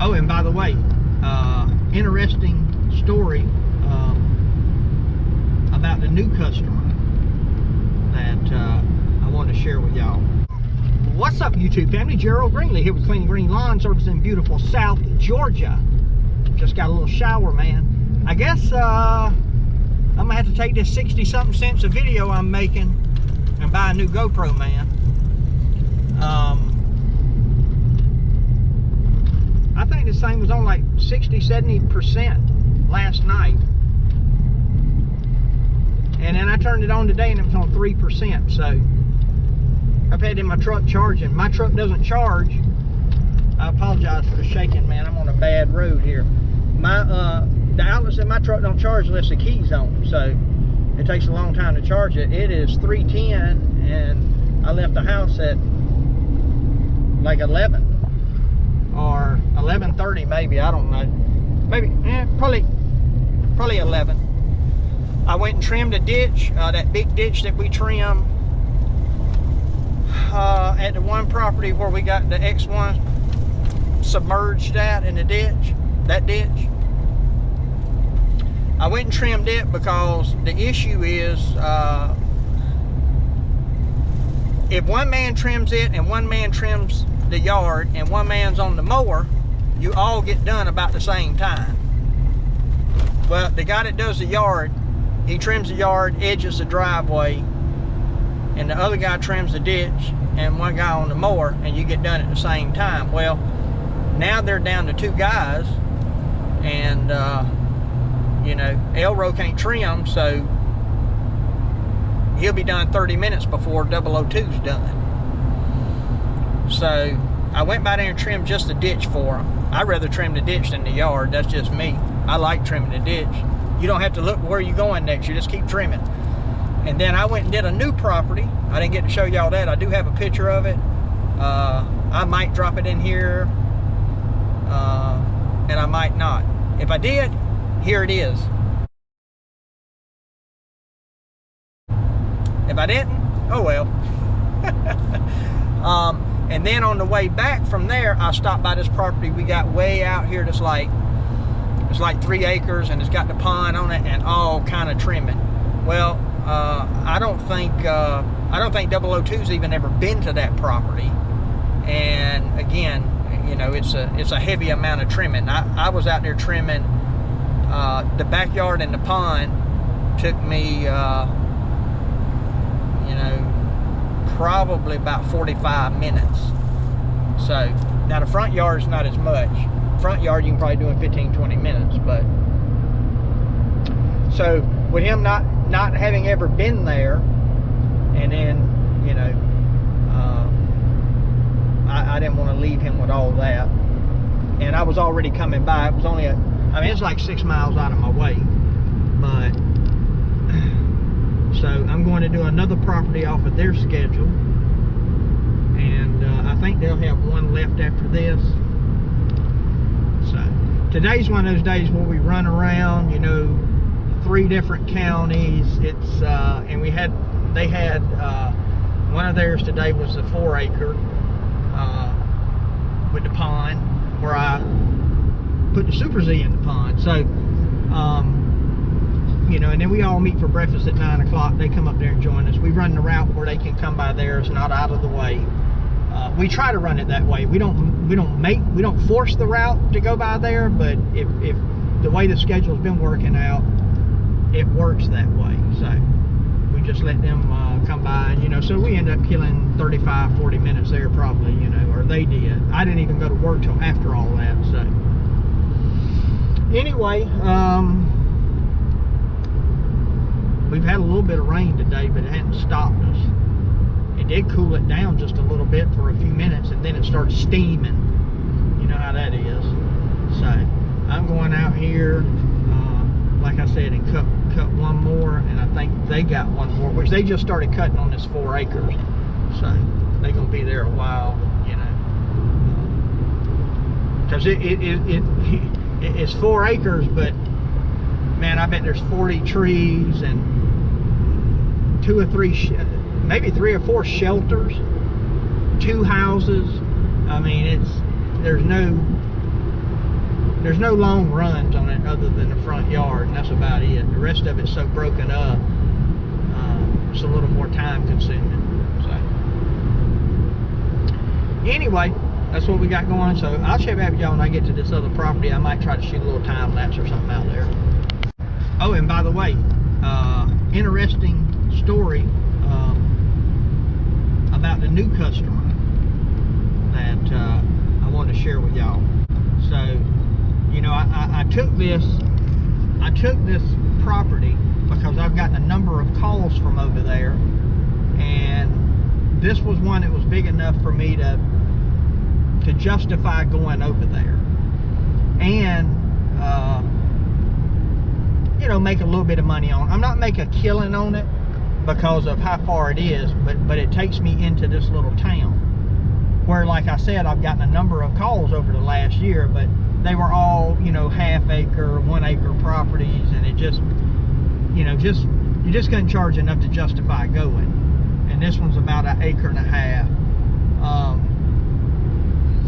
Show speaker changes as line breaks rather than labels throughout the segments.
Oh, and by the way, interesting story about the new customer that I wanted to share with y'all. What's up, YouTube family? Gerald Greenlee here with Clean Green Lawn Service in beautiful South Georgia. Just got a little shower, man. I guess I'm gonna have to take this 60-something cents a video I'm making and buy a new GoPro, man. I think this thing was on like 60-70% last night, and then I turned it on today and it was on 3%. So I've had it in my truck charging. My truck doesn't charge. I apologize for the shaking, man. I'm on a bad road here. The outlets in my truck don't charge unless the key's on, so it takes a long time to charge it. It is 3:10 and I left the house at like 11 or 11:30 maybe, I don't know. Maybe, probably 11. I went and trimmed a ditch, that big ditch that we trim at the one property where we got the X1 submerged at in the ditch, that ditch. I went and trimmed it because the issue is if one man trims it and one man trims the yard and one man's on the mower, you all get done about the same time. Well, the guy that does the yard, he trims the yard, edges the driveway, and the other guy trims the ditch, and one guy on the mower, and you get done at the same time. Well, now they're down to 2 guys, and you know, Elro can't trim, so he'll be done 30 minutes before 002's done. So I went by there and trimmed just the ditch for him. I'd rather trim the ditch than the yard. That's just me. I like trimming the ditch. You don't have to look where you're going next. You just keep trimming. And then I went and did a new property. I didn't get to show y'all that. I do have a picture of it. I might drop it in here, and I might not. If I did, here it is. If I didn't, oh well. And then on the way back from there, I stopped by this property we got way out here that's like, it's like 3 acres, and it's got the pond on it and all kind of trimming. Well, I don't think 002's even ever been to that property. And again, you know, it's a heavy amount of trimming. I was out there trimming the backyard and the pond. Took me you know, probably about 45 minutes. So now the front yard is not as much. Front yard you can probably do in 15-20 minutes. But so with him not having ever been there, and then, you know, I didn't want to leave him with all that, and I was already coming by. It was only I mean, it's like 6 miles out of my way. But so I'm going to do another property off of their schedule, and I think they'll have one left after this. So today's one of those days where we run around, you know, 3 different counties. It's and they had one of theirs today was the 4-acre with the pond, where I put the Super Z in the pond. So you know, and then we all meet for breakfast at 9 o'clock. They come up there and join us. We run the route where they can come by there. It's not out of the way. We try to run it that way. We don't force the route to go by there, but if the way the schedule's been working out, it works that way. So we just let them come by, and, you know, so we end up killing 35-40 minutes there probably, you know, or they did. I didn't even go to work till after all that. So anyway, we've had a little bit of rain today, but it hadn't stopped us. It did cool it down just a little bit for a few minutes, and then it started steaming. You know how that is. So I'm going out here, like I said, and cut one more, and I think they got one more, which they just started cutting on this 4 acres. So they're gonna be there a while, you know, because it's 4 acres, but man, I bet there's 40 trees and 2 or 3, maybe 3 or 4 shelters, 2 houses. I mean, there's no there's no long runs on it other than the front yard, and that's about it. The rest of it's so broken up, it's a little more time consuming. So anyway, that's what we got going. So I'll check back with y'all when I get to this other property. I might try to shoot a little time lapse or something out there. Oh, and by the way, interesting story about the new customer that I wanted to share with y'all. So, you know, I took this property because I've gotten a number of calls from over there, and this was one that was big enough for me to justify going over there and you know, make a little bit of money on it. I'm not making a killing on it because of how far it is, but it takes me into this little town where, like I said, I've gotten a number of calls over the last year, but they were all, you know, half-acre, 1 acre properties, and it just, you know, you just couldn't charge enough to justify going. And this one's about 1.5 acres.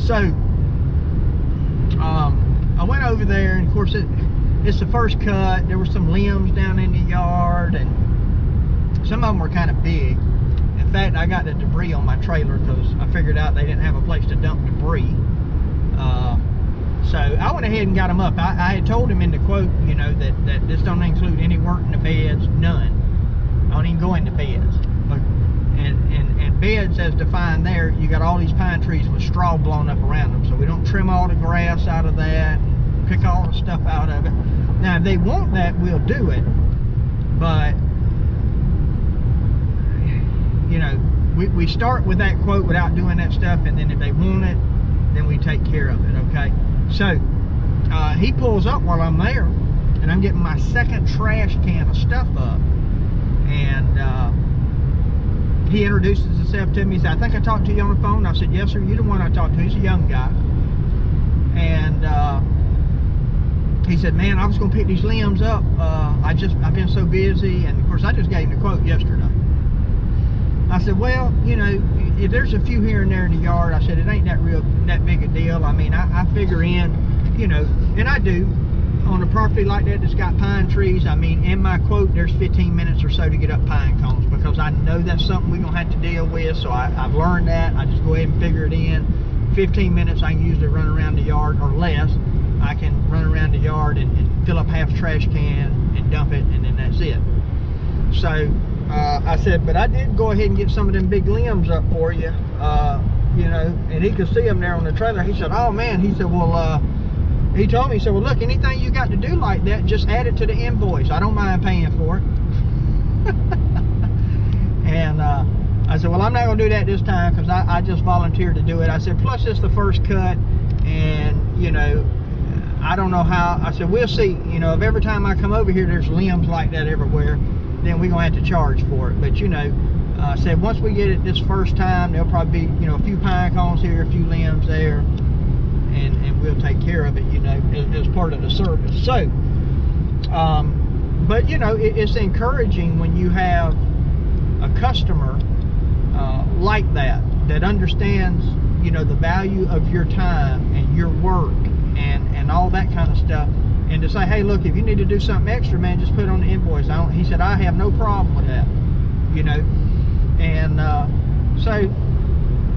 So I went over there, and of course it's the first cut. There were some limbs down in the yard, and some of them were kind of big. In fact, I got the debris on my trailer because I figured out they didn't have a place to dump debris. So I went ahead and got them up. I had told him in the quote, you know, that this don't include any work in the beds, none. I don't even go into beds. But, and beds, as defined there, you got all these pine trees with straw blown up around them. So we don't trim all the grass out of that, pick all the stuff out of it. Now, if they want that, we'll do it. But, you know, we start with that quote without doing that stuff, and then if they want it, then we take care of it, okay? So, he pulls up while I'm there, and I'm getting my second trash can of stuff up, and he introduces himself to me. He said, "I think I talked to you on the phone." I said, "Yes, sir, you're the one I talked to." He's a young guy, and he said, "Man, I was going to pick these limbs up. I've been so busy," and of course, I just gave him the quote yesterday. I said, "Well, you know, if there's a few here and there in the yard," I said, "it ain't that big a deal. I mean, I figure in, you know," and I do, on a property like that that's got pine trees. I mean, in my quote, there's 15 minutes or so to get up pine cones, because I know that's something we're gonna have to deal with. So I've learned that. I just go ahead and figure it in. 15 minutes, I can usually run around the yard, or less. I can run around the yard and fill up half a trash can and dump it, and then that's it. So I said, "But I did go ahead and get some of them big limbs up for you, you know," and he could see them there on the trailer. He said, "Oh man," he said, "Well, he told me," he said, "Well, look, anything you got to do like that, just add it to the invoice. I don't mind paying for it." And I said, "Well, I'm not going to do that this time, because I just volunteered to do it." I said, "Plus, it's the first cut, and, you know, I don't know how." I said, "We'll see. You know, if every time I come over here there's limbs like that everywhere, then we're going to have to charge for it. But, you know," I said, "once we get it this first time, there'll probably be, you know, a few pine cones here, a few limbs there, and we'll take care of it, you know, as part of the service." So, but, you know, it's encouraging when you have a customer like that understands, you know, the value of your time and your work and all that kind of stuff, and to say, "Hey, look, if you need to do something extra, man, just put it on the invoice." He said, "I have no problem with that," you know. And so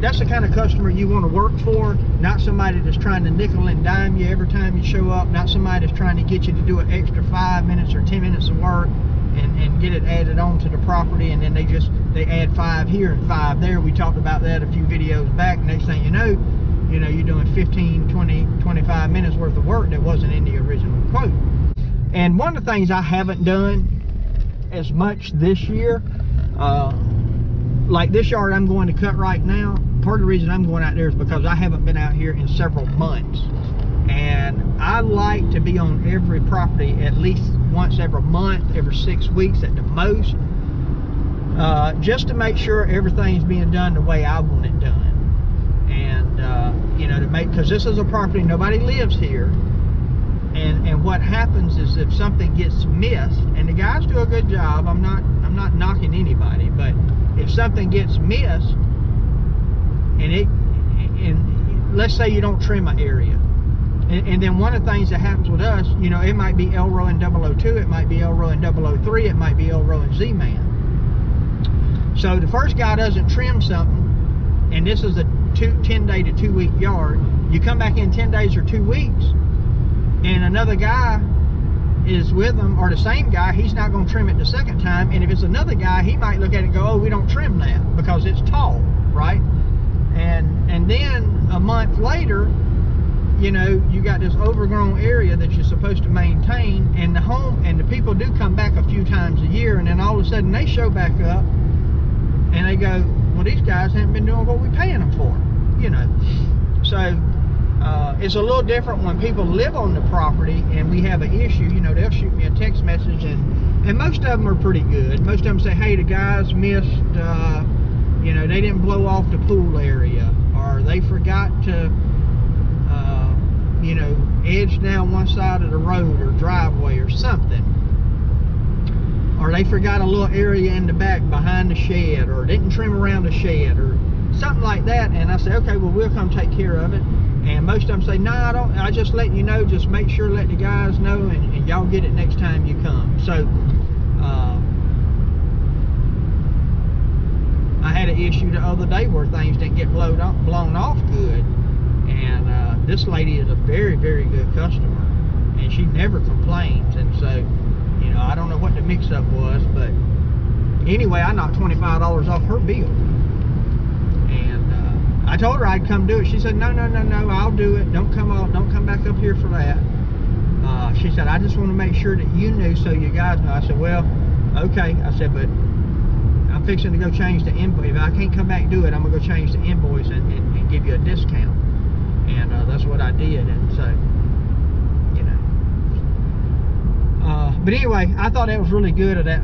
that's the kind of customer you want to work for, not somebody that's trying to nickel and dime you every time you show up, not somebody that's trying to get you to do an extra 5 minutes or 10 minutes of work and get it added on to the property, and then they add 5 here and 5 there. We talked about that a few videos back. Next thing you know, you're doing 15, 20, 25 minutes worth of work that wasn't in the original quote. And one of the things I haven't done as much this year, like this yard I'm going to cut right now, part of the reason I'm going out there is because I haven't been out here in several months. And I like to be on every property at least once every month, every 6 weeks at the most, just to make sure everything's being done the way I want it done. And you know, because this is a property, nobody lives here, and what happens is if something gets missed, and the guys do a good job, I'm not knocking anybody, but if something gets missed, and let's say you don't trim an area, And then one of the things that happens with us, you know, it might be Elro and 002, it might be Elro and 003, it might be Elro and Z-Man. So the first guy doesn't trim something, and this is a 10-day to 2-week yard. You come back in 10 days or 2 weeks, and another guy is with them, or the same guy, he's not going to trim it the second time. And if it's another guy, he might look at it and go, oh, we don't trim that because it's tall, right? And then a month later, you know, you got this overgrown area that you're supposed to maintain, and the people do come back a few times a year, and then all of a sudden they show back up and they go, well, these guys haven't been doing what we're paying them for, you know. So it's a little different when people live on the property and we have an issue. You know, they'll shoot me a text message, and most of them are pretty good. Most of them say, hey, the guys missed, you know, they didn't blow off the pool area, or they forgot to you know, edge down one side of the road or driveway or something, or they forgot a little area in the back behind the shed, or didn't trim around the shed, or something like that. And I say, okay, well, we'll come take care of it. And most of them say, no, I don't, I just let you know, just make sure, let the guys know, and y'all get it next time you come. So I had an issue the other day where things didn't get blown off good, and this lady is a very, very good customer, and she never complains. And so, you know, I don't know what the mix-up was, but anyway, I knocked $25 off her bill. And I told her I'd come do it. She said, no, I'll do it. Don't come back up here for that. She said, I just want to make sure that you knew, so you guys know. I said, well, okay. I said, but I'm fixing to go change the invoice. If I can't come back and do it, I'm gonna go change the invoice and give you a discount. And that's what I did. And so, you know, but anyway, I thought that was really good of that.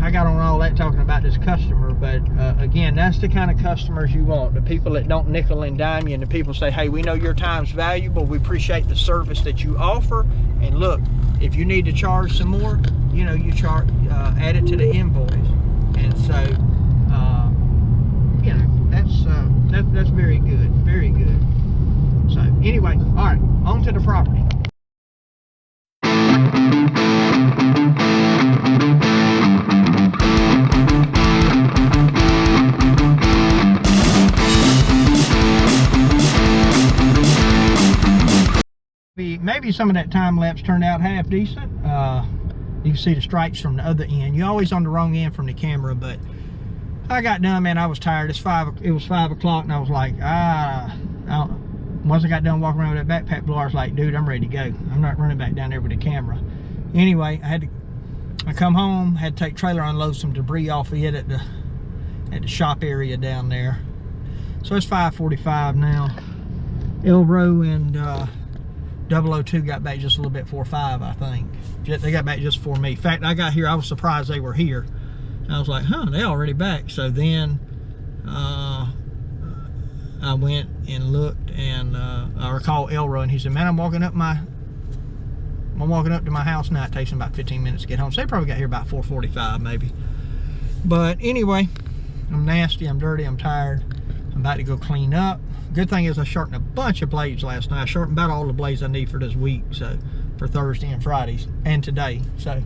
I got on all that talking about this customer, but again, that's the kind of customers you want, the people that don't nickel and dime you, and the people say, hey, we know your time's valuable, we appreciate the service that you offer, and look, if you need to charge some more, you know, you charge, add it to the invoice. And so, you know, that's very good, very good. So anyway, all right, on to the property. Maybe some of that time lapse turned out half decent. You can see the stripes from the other end. You're always on the wrong end from the camera, but I got done, man. I was tired. It was 5 o'clock, and I was like, once I got done walking around with that backpack blower, I was like, dude, I'm ready to go. I'm not running back down there with the camera. Anyway, I come home, had to take trailer, unload some debris off of it at the shop area down there. So it's 5:45 now. Elro and 002 got back just a little bit before 5, I think. They got back just for me. In fact, I got here, I was surprised they were here. And I was like, huh, they already back. So then I went and looked, and I recalled Elro, and he said, man, I'm walking up to my house now. It takes them about 15 minutes to get home. So they probably got here about 4:45 maybe. But anyway, I'm nasty, I'm dirty, I'm tired. I'm about to go clean up. Good thing is I sharpened a bunch of blades last night. I sharpened about all the blades I need for this week, so for Thursday and Fridays and today. So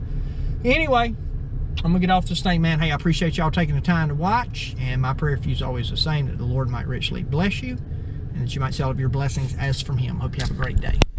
anyway, I'm gonna get off this thing, man. Hey, I appreciate y'all taking the time to watch, and my prayer for you is always the same, that the Lord might richly bless you, and that you might see all of your blessings as from Him. Hope you have a great day.